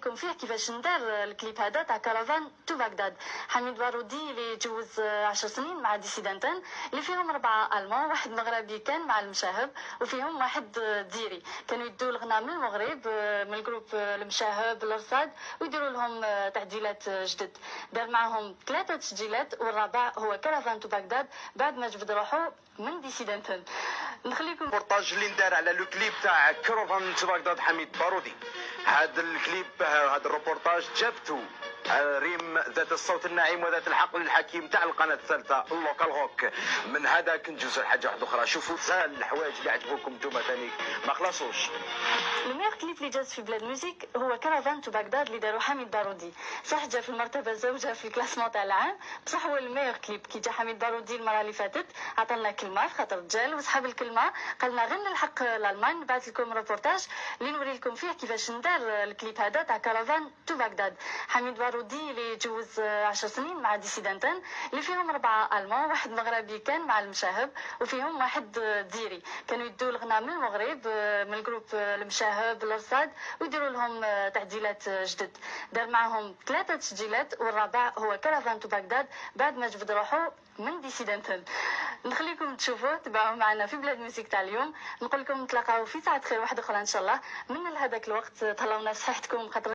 نوريلكم فيه كيفاش ندار الكليب هذا تاع كرفان تو بغداد. حميد بارودي اللي جوز 10 سنين مع ديسيدنتان اللي فيهم 4 ألمان، واحد مغربي كان مع المشاهب وفيهم واحد ديري. كانوا يدوا الغناء من المغرب من الجروب المشاهب الرصاد ويديروا لهم تعديلات جدد. دار معهم 3 تسجيلات والرابع هو كرفان تو بغداد بعد ما جبد روحه من ديسيدنتال. نخليكم البورتاج اللي ندار على لو كليب تاع كرفان تو بغداد حميد بارودي. هذا الكليب هذا الروبورتاج جابتو ريم ذات الصوت الناعم وذات الحقل الحكيم تاع القناه الثالثه اللوكال روك. من هذا كنجوز لحاجه واحده اخرى، شوفوا سال الحوايج اللي عجبوكم نتوما ثاني ما خلاصوش. الميغ كليب اللي جاز في بلاد ميوزيك هو كرفان تو بغداد اللي دارو حميد بارودي. صح جا في المرتبه الزوجه في الكلاسمون تاع العام، بصح هو الميغ كليب. كي جا حميد بارودي المره اللي فاتت عطلنا كلمه خاطر رجال وصحاب الكلمه، قالنا غير نلحق الالمان نبعث لكم ريبورتاج اللي نوري لكم فيه كيفاش ندار الكليب هذا تاع كرفان تو بغداد. حميد بارودي اللي جوز 10 سنين مع ديسيدنتان اللي فيهم 4 ألمان، واحد مغربي كان مع المشاهب وفيهم واحد ديري. كانوا يدوا الغناء من المغرب من الجروب المشاهب الرصاد ويديروا لهم تعديلات جدد. دار معهم 3 تسجيلات والرابع هو كرفان تو بغداد بعد ما جبد روحه من ديسيدنتال. نخليكم تشوفوا تبعوا معنا في بلاد ميوزيك تاع اليوم. نقول لكم نتلاقاو في ساعه خير واحده اخرى ان شاء الله. من هذاك الوقت تهلاونا في صحتكم خاطر